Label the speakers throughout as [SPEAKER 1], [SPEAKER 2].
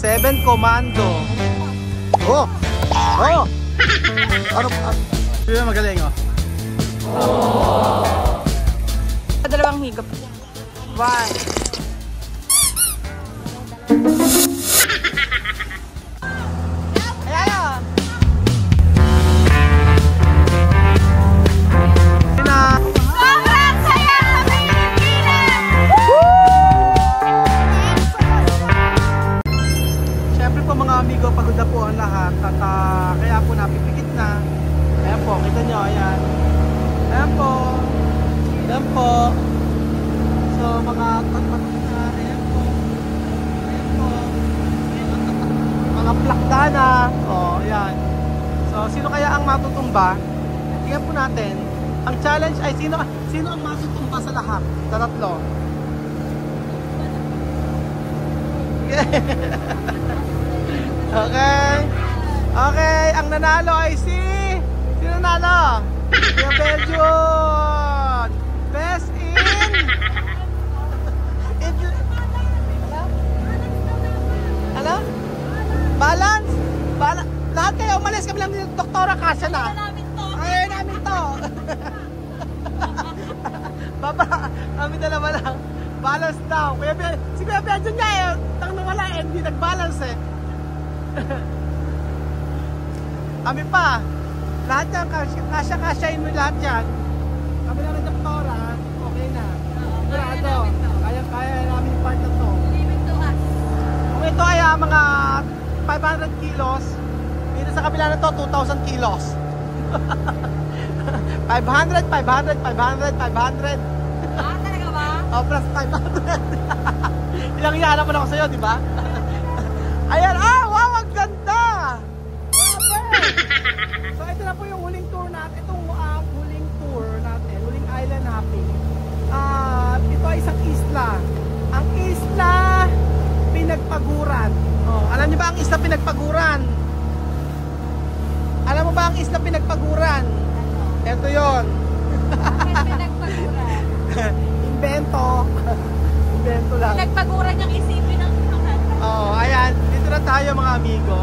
[SPEAKER 1] 7 Commando. Oh! Oh! Ano? Sino magaling, oh?
[SPEAKER 2] Dalawang higop. 1.
[SPEAKER 1] Pagod na po ang lahat at kaya po napipikit na. Ayan po, kita nyo, ayan. Ayan po. Ayan po. So mga tatmatot na, ayan po. Ayan po. Mga plakda na. O, ayan. So sino kaya ang matutumba? Tingnan po natin. Ang challenge ay sino ang matutumba sa lahat? Sa tatlo. Okay. Okay, ang nanalo ay sino nanalo? Kuya Belgium. Best in ano? Balance? Lahat kayo umalis kami lang ni Doktora Kasya na. Ay, namin to. Baba, kami dalawa lang. Balance daw. Si Kuya Belgium niya eh. Tang nawala eh, hindi nag-balance eh. Kami pa. Lahat yan, kasya-kasyain mo lahat yan. Kami lang ng Doktora, okay na. Sigurado. Kaya namin yung part na to. Kung ito ay mga 500 kilos, dito sa kabila na to, 2,000 kilos. 500, 500, 500, 500.
[SPEAKER 2] Ah, talaga ba?
[SPEAKER 1] Oh, plus 500. Ilang iyalan mo na ako sa'yo, di ba? Ayan, wow, ang ganda! So, ito na po yung huling tour natin. Itong huling tour natin, huling island hopping. Ito ay isang isla. Ang isla Pinagpaguran. Oh, alam niyo ba ang isla Pinagpaguran? Alam mo ba ang isla Pinagpaguran? Ito yon.
[SPEAKER 2] Pinagpaguran.
[SPEAKER 1] Invento. Invento lang.
[SPEAKER 2] Pinagpaguran yung isipin ng
[SPEAKER 1] oh, ayan. Dito na tayo mga amigo.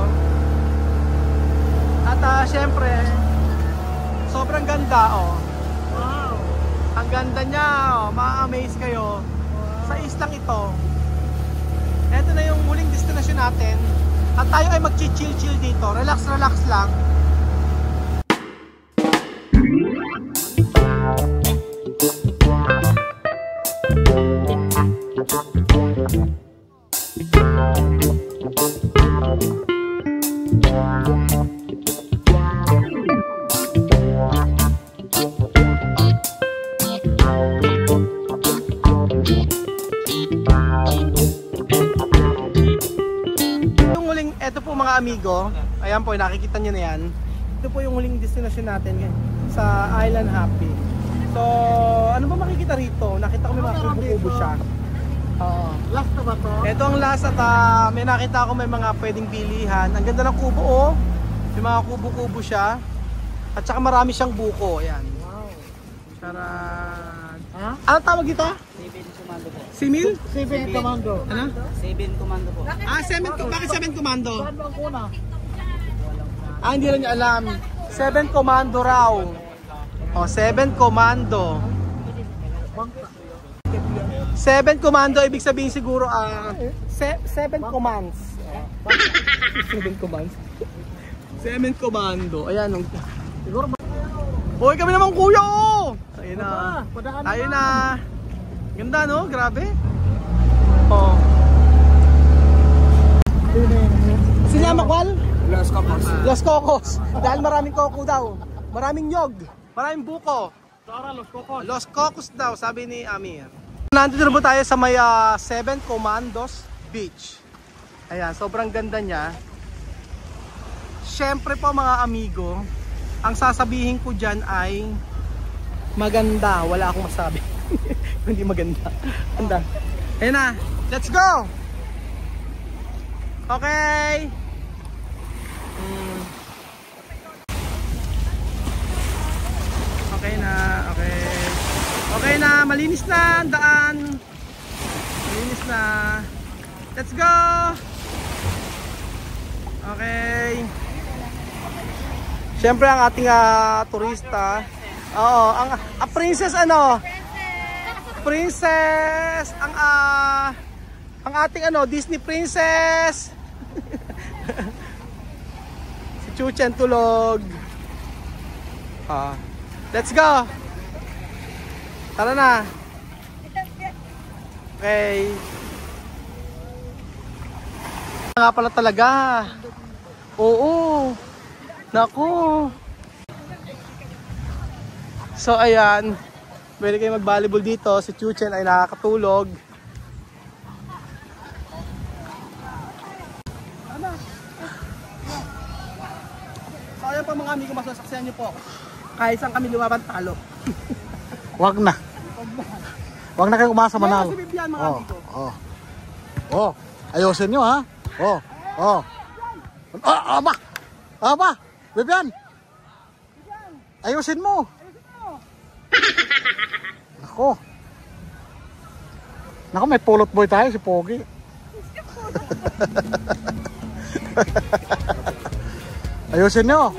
[SPEAKER 1] At syempre, sobrang ganda oh. Wow. Ang ganda niya oh. Ma-amaze kayo sa islang ito. Ito na yung huling destination natin. At tayo ay mag-chill-chill dito. Relax-relax lang. Ito po mga amigo, ayan po, nakikita nyo na yan. Ito po yung huling destination natin sa Island Happy. So, ano ba makikita rito? Nakita ko may mga kubo-kubo siya.
[SPEAKER 3] Last na ba to?
[SPEAKER 1] Ito ang last at may nakita ko may mga pwedeng bilihan. Ang ganda ng kubo oh. May mga kubo-kubo siya. At saka marami siyang buko, ayan.
[SPEAKER 3] Wow.
[SPEAKER 1] Charot. Huh? Ano tawag dito?
[SPEAKER 4] 7 Commando po.
[SPEAKER 1] Simil?
[SPEAKER 3] 7 Commando.
[SPEAKER 1] Ano?
[SPEAKER 4] 7 Commando po.
[SPEAKER 1] Bakit 7 Commando?
[SPEAKER 3] Saan ba ang kuna?
[SPEAKER 1] Hindi lang niya alam. 7 Commando raw. O, 7 Commando. 7 Commando, ibig sabihin siguro 7 commands. 7 commands. 7 Commando. Ayan. Siguro Hoy, kami naman kuya oh! Ayun na. Ayun na. Ganda no? Grabe. Oh. Sinama kwal?
[SPEAKER 4] Los Cocos.
[SPEAKER 1] Los Cocos. Dahil maraming koko daw. Maraming nyog. Maraming buko.
[SPEAKER 3] Los Cocos.
[SPEAKER 1] Los Cocos daw, sabi ni Amir. Nandito na po tayo sa may 7 Commandos Beach. Ayan, sobrang ganda niya. Siyempre po mga amigo, ang sasabihin ko dyan ay maganda. Wala akong masabi. Hindi maganda. Ganda. Ayan na. Let's go! Okay. Okay na. Okay. Okay na. Malinis na ang daan. Malinis na. Let's go! Okay. Siyempre ang ating turista. Oo, ang princess ano? Princess ang ating Disney princess. Si Chuchen tulog. Let's go. Tara na. Okay. Nga pala talaga. Oo. Naku. So ayan, pwede kayo mag-volleyball dito. Si Chuchen ay nakakatulog. So ayan po mga amigo, masasaksihan nyo po. Kahit saan kami lumaban, talo.
[SPEAKER 3] Wag na. Wag na kayo umasa manalo.
[SPEAKER 1] Si Vivian mga amigo.
[SPEAKER 3] Oh. Ayusin nyo ha. Aba. Aba. Vivian. Ayusin mo. Nako, may pulot boy tayo si Pogi. Ayusin nyo.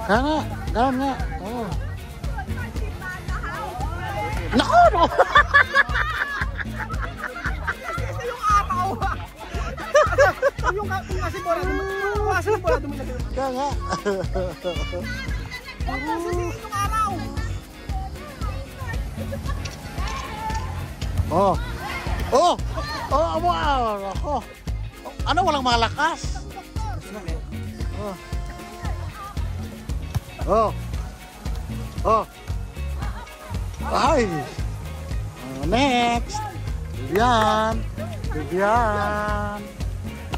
[SPEAKER 3] Ganun nga. Oh. Nako, no.
[SPEAKER 1] Yung araw. Yung kasi bola dumulagay.
[SPEAKER 3] Kaya nga.
[SPEAKER 1] Yung araw.
[SPEAKER 3] Ako. Ano, walang malakas? Ay. Next.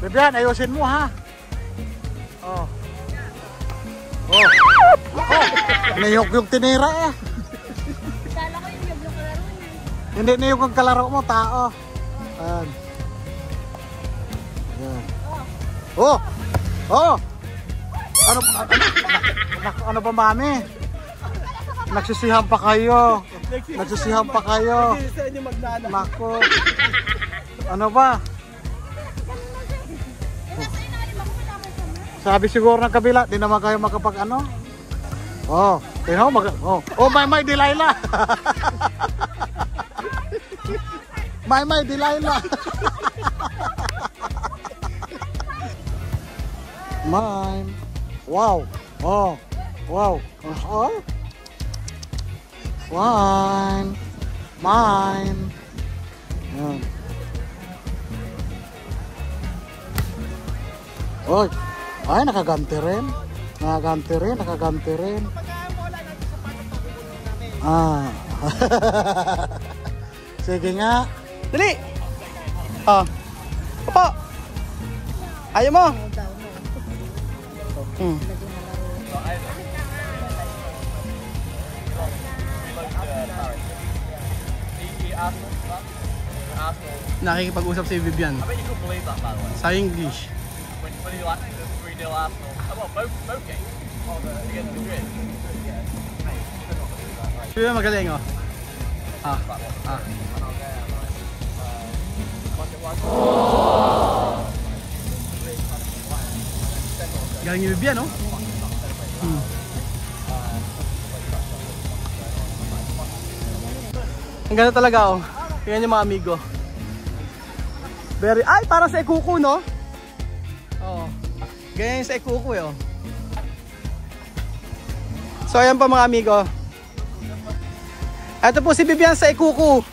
[SPEAKER 3] Vivian, ayusin mo ha. Niyok yung tinira eh.
[SPEAKER 2] Kala ko yung kalaro niya.
[SPEAKER 3] Hindi niyok yung kalaro mo, tao. Ayan. Ano ba mami? Nagsisihan pa kayo. Nako. Ano ba? Sabi siguro ng kabila, di naman kayo makapag ano? May Delilah. May Delilah. Mine. Wow. Wow. Mine. Yan. Oy. Ay, nakaganti rin. Sige nga.
[SPEAKER 1] Dali. Opo. Ayaw mo. Nakikipag-usap si Vivian sa English. Vivian magaling oh. Galing ni Vivian oh. Ang ganda talaga oh. Tingnan yung mga amigo. Ay, parang sa Ikuku, no? Oo. Ganyan yung sa Ikuku, eh, oh. So, ayan pa mga amigo. Ito po si Vivian sa Ikuku.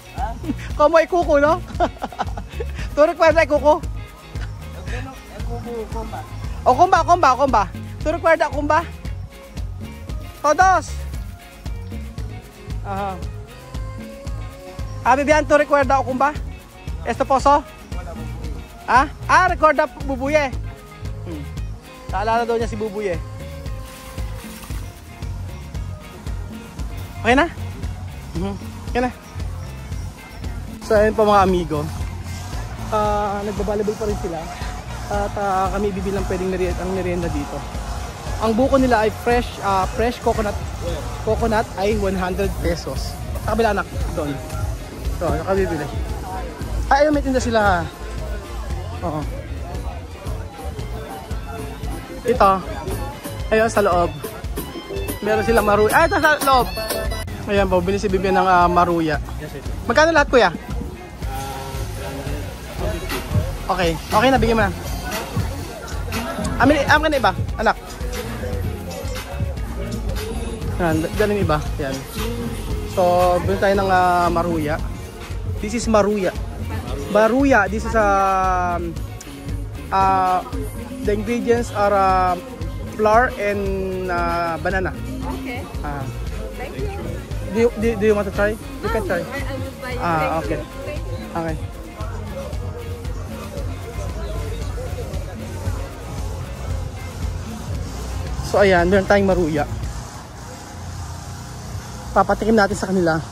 [SPEAKER 1] Como Ikuku, no? Turok pa sa Ikuku? O, kumba. Turok pa sa kumba? Todos. Vivian, tu recuerda o kumba? Esto poso? Recorda Bubuye. Naalala daw niya si Bubuye. Okay na? Okay na. So ayun pa mga amigo. Nagbabalibol pa rin sila. At kami bibilang pwedeng merienda dito. Ang buko nila ay fresh coconut. Coconut ay 100 pesos. Sa kabila anak doon. So, nakabibili. Ayun, may tinda sila ha. Oo. Ito. Ayun, sa loob. Meron silang maruya. Ah, ito sa loob. Ayan po, bili si Bibian ng maruya. Magkano lahat, kuya? Okay. Okay na, bigyan mo na. Amin ka na iba, anak. Yan, dyan yung iba. Yan. So, bili tayo ng maruya. This is maruya. Maruya, this is the ingredients are flour and banana.
[SPEAKER 2] Okay. Thank you.
[SPEAKER 1] Do you want to try? You can try.
[SPEAKER 2] I will buy.
[SPEAKER 1] Okay. Okay. So ayan, meron tayong maruya. Papatikim natin sa kanila.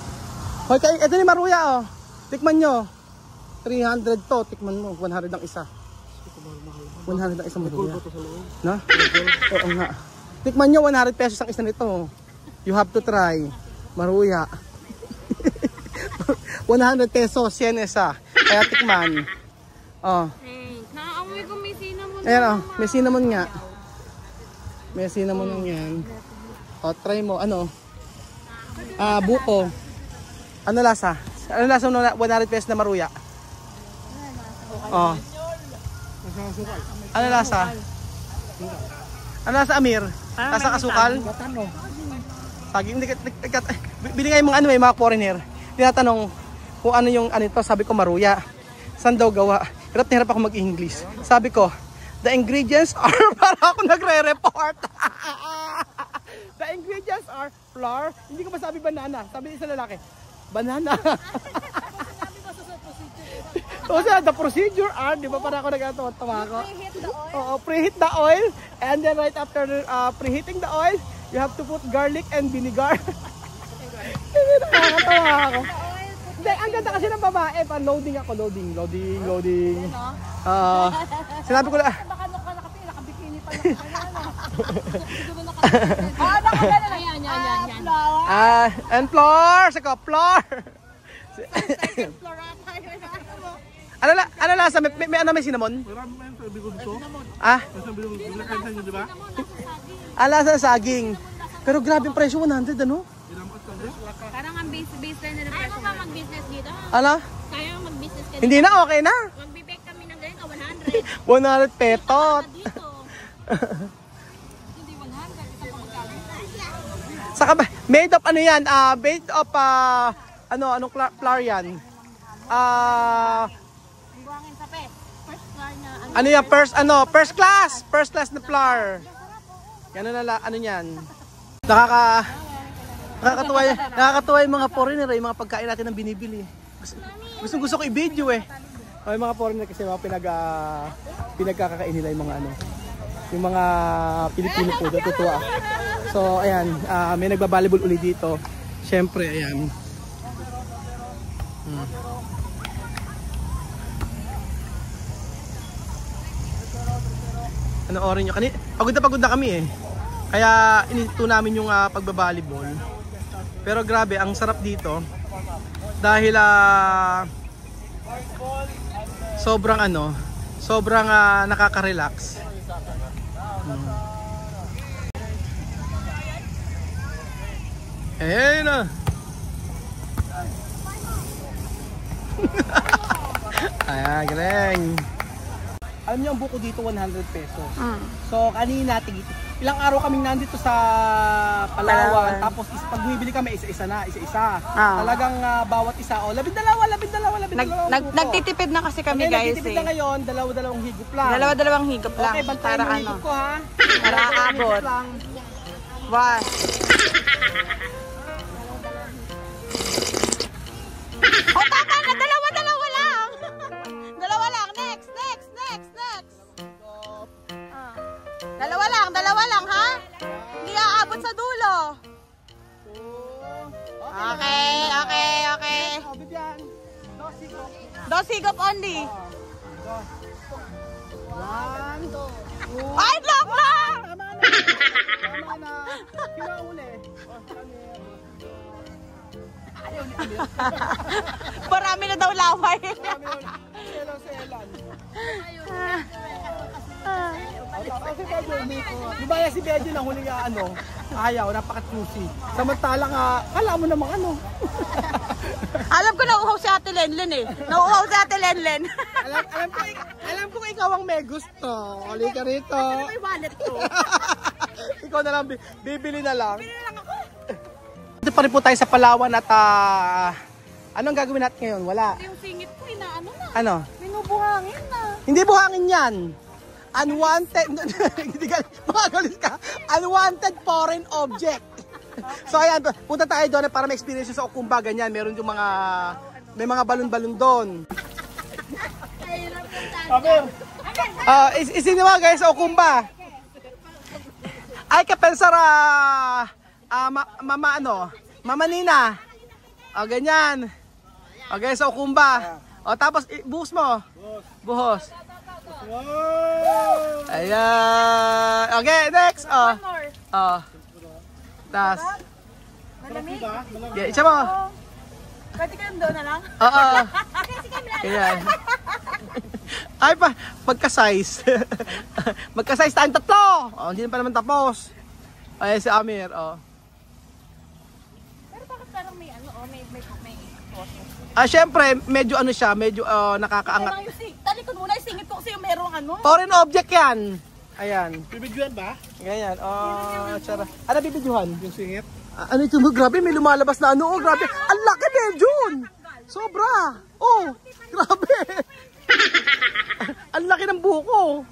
[SPEAKER 1] Hoy, ito ni maruya oh. Tikman nyo. 300 to, tikman mo. 100 ang isa. 100 ang isang maruya. Na? Oo nga. Tikman nyo, 100 pesos ang isa nito. You have to try. Maruya. 100 pesos, yan isa. Kaya tikman. Oh.
[SPEAKER 2] Nakaamoy ko may cinnamon.
[SPEAKER 1] Ayan oh, may cinnamon nga. May cinnamon yan. O, try mo. Ano? Buko. Ano lasa? Ano lasa ng 100 pesos na maruya? O. Ano lasa? Ano lasa, Amir? Lasa asukal? Saging. Bili nga yung mga foreigner. Tinatanong kung ano yung ano ito. Sabi ko maruya. Saan daw gawa? Hirap na hirap ako mag-English. Sabi ko, the ingredients are, para ako nagre-report. The ingredients are flour. Hindi ko masabi banana. Sabi isa lalaki, banana. So the procedure are, di ba para ako nagatawa ako?
[SPEAKER 2] Preheat the oil.
[SPEAKER 1] Oo, preheat the oil. And then right after preheating the oil, you have to put garlic and vinegar. Nakakatawa ako. Hindi, ang ganda kasi ng babae. Loading ako, loading. Sinabi ko na,
[SPEAKER 2] Baka nakabikini pa lang. Ayan.
[SPEAKER 1] and flour. Saka flour. Ano lasa? May cinnamon? Lasa saging. Pero grabe yung presyo, 100 ano?
[SPEAKER 2] Parang ang baseline na presyo. Kaya mo ba mag-business dito?
[SPEAKER 1] Ala?
[SPEAKER 2] Kaya mo mag-business ka dito?
[SPEAKER 1] Hindi na, okay na.
[SPEAKER 2] Magbibake kami ng ganito,
[SPEAKER 1] 100
[SPEAKER 2] 100.
[SPEAKER 1] petot.
[SPEAKER 2] Dito. Hindi 100. Ito pang magkano.
[SPEAKER 1] Saka made of ano yan? Made of anong flour yan?
[SPEAKER 2] Ang buhangin sa pet. First floor na
[SPEAKER 1] Ano yan? First class na flour. Yan ano yan? Nakakatuwa yung mga foreigner, yung mga pagkain natin ng binibili. Gusto ko i-video eh. Yung mga foreigner kasi mga pinagkakakain nila yung mga yung mga Pilipino po, natutuwa. So ayan, may nagba-volleyball uli dito. Syempre, ayan. Ano oras nyo? Pagod na kami eh. Kaya inito namin yung pagba-volleyball. Pero grabe, ang sarap dito. Dahil sobrang nakaka-relax. Ayun na. Ayan, galing. Alam niyo ang buko dito 100 pesos. So kanina ilang araw kaming nandito sa Palawan. Tapos pag bumibili kami isa-isa. Talagang bawat isa labing dalawa.
[SPEAKER 5] Nagtitipid na kasi kami guys.
[SPEAKER 1] Nagtitipid na ngayon, dalawang higop lang.
[SPEAKER 5] Dalawang higop lang.
[SPEAKER 1] Okay, bantayan mo higop ko ha.
[SPEAKER 5] Para aabot. Wow. Oh, tama na! Dalawa lang! Dalawa lang! Next! Dalawa lang, ha? Hindi aabot sa dulo. Okay. Dos higop only.
[SPEAKER 1] 1, 2.
[SPEAKER 5] Ay, block lang!
[SPEAKER 1] Tama na. Kinauli.
[SPEAKER 5] Marami na daw laway.
[SPEAKER 1] Selan. Si Bejo, di ba yan si Bejo nang huling ayaw, napaka-choosy. Samantalang, kala mo namang
[SPEAKER 5] Alam ko nauuhaw si Ate Lenlen eh. Nauuhaw si Ate Lenlen.
[SPEAKER 1] alam ko ikaw ang may gusto. Uli ka rito.
[SPEAKER 5] Ano may wallet ko?
[SPEAKER 1] Ikaw na lang, bibili na lang. Bibili na lang ako. Dito pa rin po tayo sa Palawan at anong gagawin natin ngayon? Wala.
[SPEAKER 5] Yung singit ko, inaano na.
[SPEAKER 1] Ano?
[SPEAKER 5] Binubuhangin na.
[SPEAKER 1] Hindi buhangin yan. Unwanted, hindi ka, makagalis ka. Unwanted foreign object. So ayan, punta tayo doon para ma-experience sa Okumba, ganyan. Meron yung may mga balon-balon doon. Isinin mo guys sa Okumba. Ay kapensara, Mama Nina. O ganyan. O guys sa Okumba. O tapos buhos mo. Buhos. Ayan. Okay, next. Tas.
[SPEAKER 5] Malamig?
[SPEAKER 1] Yeah, isa mo.
[SPEAKER 5] Pwede ka doon na lang?
[SPEAKER 1] Oo. Ayan. Ay pa, magka-size. Magka-size tayong tatlo. Hindi na pa naman tapos. Ayan si Amir.
[SPEAKER 5] Pero bakit parang may process?
[SPEAKER 1] Syempre, medyo siya, medyo nakakaangat.
[SPEAKER 5] Talikod muna, isingit ko kasi yung merong
[SPEAKER 1] Foreign object yan. Ayan. Bibidyohan ba? Ganyan. Tsara. Ano bibidyohan? Yung singit. Ano ito mo? Grabe, may lumalabas na grabe. Ang laki, Benjun! Sobra! Grabe! Ang laki ng buko.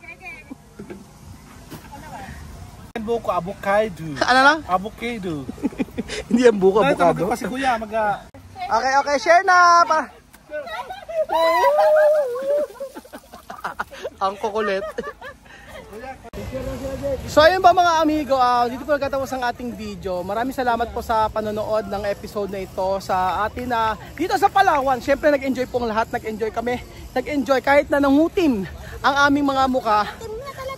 [SPEAKER 3] Ang buko, avocado.
[SPEAKER 1] Ano lang?
[SPEAKER 3] Avocado.
[SPEAKER 1] Hindi ang buko, avocado.
[SPEAKER 3] Kasi kuya,
[SPEAKER 1] Okay, share na! Ang kukulit. So ayun ba mga amigo, dito po nagtatapos ang ating video. Maraming salamat po sa panonood ng episode na ito sa atin dito sa Palawan. Syempre nag-enjoy pong lahat, nag-enjoy kami. Nag-enjoy kahit na nangutim ang aming mga muka.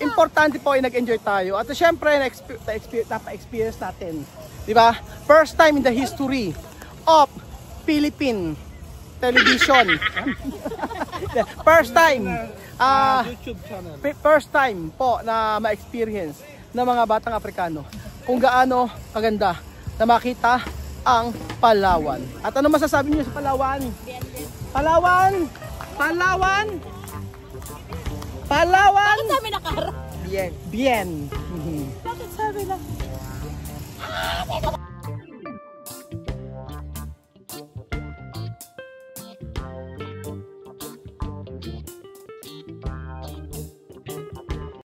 [SPEAKER 1] Importante po ay nag-enjoy tayo. At syempre napa-experience natin. Di ba? First time in the history of Philippine television. First time.
[SPEAKER 3] YouTube channel.
[SPEAKER 1] First time po na ma-experience ng mga batang Afrikano kung gaano kaganda na makita ang Palawan. At ano masasabi niyo sa Palawan? Palawan! Palawan! Palawan!
[SPEAKER 5] Bakit sabi nakaharap?
[SPEAKER 1] Bien.
[SPEAKER 5] Bakit sabi lang?